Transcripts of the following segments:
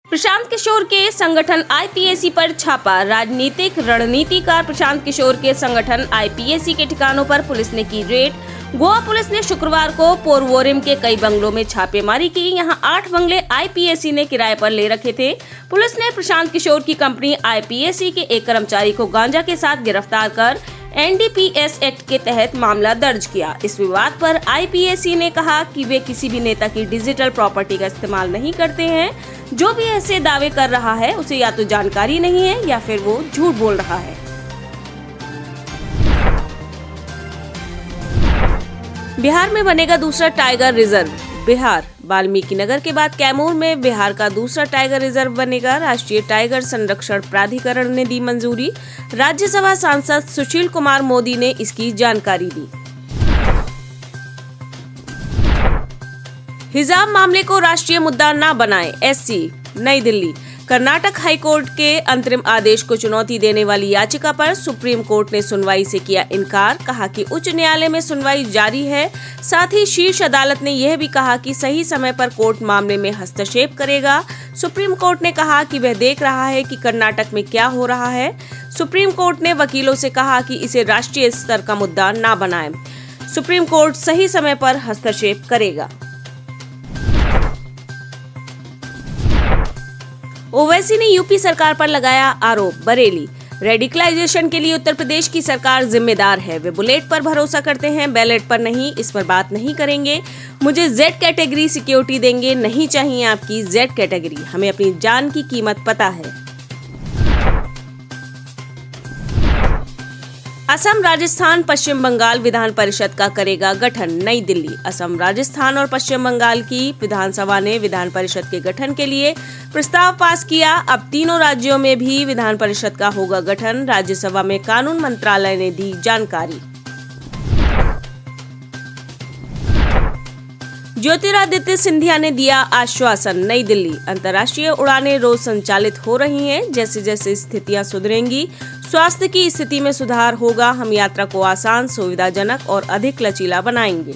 प्रशांत किशोर के संगठन आईपीएसी पर छापा। राजनीतिक रणनीतिकार प्रशांत किशोर के संगठन आईपीएसी के ठिकानों पर पुलिस ने की रेड। गोवा पुलिस ने शुक्रवार को पोरवोरिम के कई बंगलों में छापेमारी की। यहां 8 बंगले आईपीएसी ने किराए पर ले रखे थे। पुलिस ने प्रशांत किशोर की कंपनी आईपीएसी के एक कर्मचारी को गांजा के साथ गिरफ्तार कर एनडीपीएस एक्ट के तहत मामला दर्ज किया। इस विवाद पर आईपीएसी ने कहा कि वे किसी भी नेता की डिजिटल प्रॉपर्टी का इस्तेमाल नहीं करते हैं। जो भी ऐसे दावे कर रहा है उसे या तो जानकारी नहीं है या फिर वो झूठ बोल रहा है। बिहार में बनेगा दूसरा टाइगर रिजर्व। बिहार वाल्मीकि नगर के बाद कैमूर में बिहार का दूसरा टाइगर रिजर्व बनेगा। राष्ट्रीय टाइगर संरक्षण प्राधिकरण ने दी मंजूरी। राज्यसभा सांसद सुशील कुमार मोदी ने इसकी जानकारी दी। हिजाब मामले को राष्ट्रीय मुद्दा न बनाएं, एससी। नई दिल्ली। कर्नाटक हाईकोर्ट के अंतरिम आदेश को चुनौती देने वाली याचिका पर सुप्रीम कोर्ट ने सुनवाई से किया इनकार। कहा कि उच्च न्यायालय में सुनवाई जारी है। साथ ही शीर्ष अदालत ने यह भी कहा कि सही समय पर कोर्ट मामले में हस्तक्षेप करेगा। सुप्रीम कोर्ट ने कहा कि वह देख रहा है कि कर्नाटक में क्या हो रहा है। सुप्रीम कोर्ट ने वकीलों से कहा कि इसे राष्ट्रीय स्तर का मुद्दा न बनाएं। सुप्रीम कोर्ट सही समय पर हस्तक्षेप करेगा। ओवैसी ने यूपी सरकार पर लगाया आरोप। बरेली। रेडिकलाइजेशन के लिए उत्तर प्रदेश की सरकार जिम्मेदार है। वे बुलेट पर भरोसा करते हैं, बैलेट पर नहीं। इस पर बात नहीं करेंगे। मुझे जेड कैटेगरी सिक्योरिटी देंगे, नहीं चाहिए आपकी जेड कैटेगरी। हमें अपनी जान की कीमत पता है। असम, राजस्थान, पश्चिम बंगाल विधान परिषद का करेगा गठन। नई दिल्ली। असम, राजस्थान और पश्चिम बंगाल की विधानसभा ने विधान परिषद के गठन के लिए प्रस्ताव पास किया। अब तीनों राज्यों में भी विधान परिषद का होगा गठन। राज्यसभा में कानून मंत्रालय ने दी जानकारी। ज्योतिरादित्य सिंधिया ने दिया आश्वासन। नई दिल्ली। अंतर्राष्ट्रीय उड़ानें रोज संचालित हो रही हैं। जैसे जैसे स्थितियां सुधरेंगी, स्वास्थ्य की स्थिति में सुधार होगा। हम यात्रा को आसान, सुविधाजनक और अधिक लचीला बनाएंगे।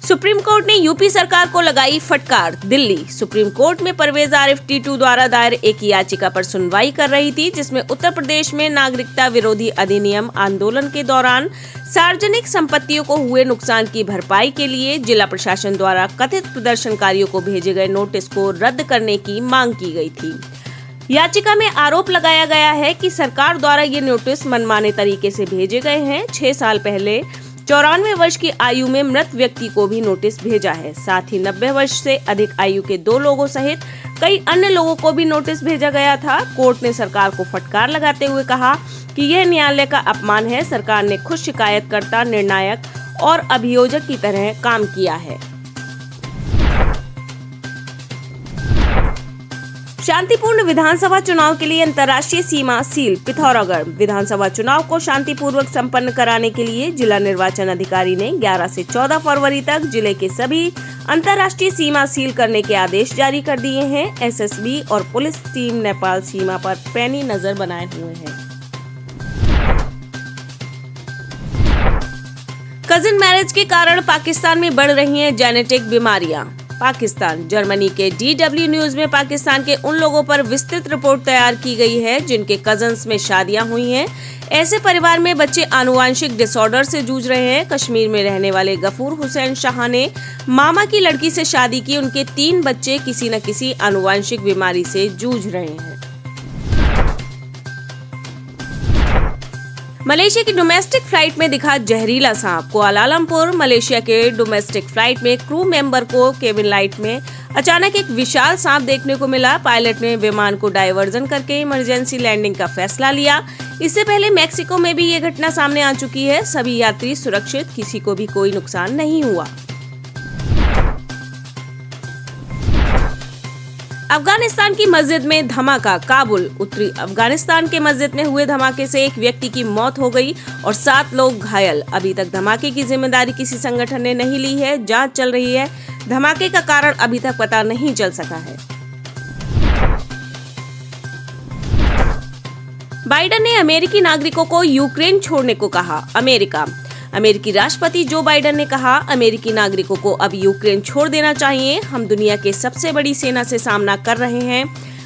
सुप्रीम कोर्ट ने यूपी सरकार को लगाई फटकार। दिल्ली। सुप्रीम कोर्ट में परवेज आरिफ टीटू द्वारा दायर एक याचिका पर सुनवाई कर रही थी, जिसमें उत्तर प्रदेश में नागरिकता विरोधी अधिनियम आंदोलन के दौरान सार्वजनिक संपत्तियों को हुए नुकसान की भरपाई के लिए जिला प्रशासन द्वारा कथित प्रदर्शनकारियों को भेजे गए नोटिस को रद्द करने की मांग की गई थी। याचिका में आरोप लगाया गया है कि सरकार द्वारा ये नोटिस मनमाने तरीके से भेजे गए हैं। 6 साल पहले 94 वर्ष की आयु में मृत व्यक्ति को भी नोटिस भेजा है। साथ ही 90 वर्ष से अधिक आयु के 2 लोगों सहित कई अन्य लोगों को भी नोटिस भेजा गया था। कोर्ट ने सरकार को फटकार लगाते हुए कहा कि यह न्यायालय का अपमान है। सरकार ने खुद शिकायतकर्ता, निर्णायक और अभियोजक की तरह काम किया है। शांतिपूर्ण विधानसभा चुनाव के लिए अंतर्राष्ट्रीय सीमा सील। पिथौरागढ़। विधानसभा चुनाव को शांतिपूर्वक संपन्न कराने के लिए जिला निर्वाचन अधिकारी ने 11 से 14 फरवरी तक जिले के सभी अंतर्राष्ट्रीय सीमा सील करने के आदेश जारी कर दिए हैं। एसएसबी और पुलिस टीम नेपाल सीमा पर पैनी नजर बनाए हुए हैं। कजिन मैरिज के कारण पाकिस्तान में बढ़ रही हैं जेनेटिक बीमारियां। पाकिस्तान। जर्मनी के DW न्यूज में पाकिस्तान के उन लोगों पर विस्तृत रिपोर्ट तैयार की गई है जिनके कजन्स में शादियां हुई हैं। ऐसे परिवार में बच्चे आनुवांशिक डिसऑर्डर से जूझ रहे हैं। कश्मीर में रहने वाले गफूर हुसैन शाह ने मामा की लड़की से शादी की। उनके 3 बच्चे किसी न किसी आनुवांशिक बीमारी से जूझ रहे हैं। मलेशिया की डोमेस्टिक फ्लाइट में दिखा जहरीला सांप। कुआलालंपुर। मलेशिया के डोमेस्टिक फ्लाइट में क्रू मेंबर को केबिन लाइट में अचानक एक विशाल सांप देखने को मिला। पायलट ने विमान को डायवर्जन करके इमरजेंसी लैंडिंग का फैसला लिया। इससे पहले मैक्सिको में भी ये घटना सामने आ चुकी है। सभी यात्री सुरक्षित, किसी को भी कोई नुकसान नहीं हुआ। अफगानिस्तान की मस्जिद में धमाका। काबुल। उत्तरी अफगानिस्तान के मस्जिद में हुए धमाके से एक व्यक्ति की मौत हो गई और 7 लोग घायल। अभी तक धमाके की जिम्मेदारी किसी संगठन ने नहीं ली है। जांच चल रही है। धमाके का कारण अभी तक पता नहीं चल सका है। बाइडेन ने अमेरिकी नागरिकों को यूक्रेन छोड़ने को कहा। अमेरिकी राष्ट्रपति जो बाइडेन ने कहा, अमेरिकी नागरिकों को अब यूक्रेन छोड़ देना चाहिए। हम दुनिया के सबसे बड़ी सेना से सामना कर रहे हैं।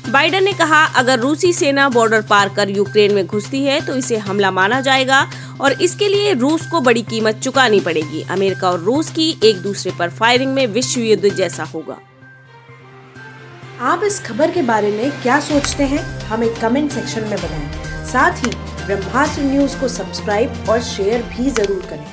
बाइडेन ने कहा, अगर रूसी सेना बॉर्डर पार कर यूक्रेन में घुसती है तो इसे हमला माना जाएगा और इसके लिए रूस को बड़ी कीमत चुकानी पड़ेगी। अमेरिका और रूस की एक दूसरे पर फायरिंग में विश्व युद्ध जैसा होगा। आप इस खबर के बारे में क्या सोचते हैं, हमें कमेंट सेक्शन में बताएं। साथ ही ब्रह्मास्त्र न्यूज को सब्सक्राइब और शेयर भी जरूर करें।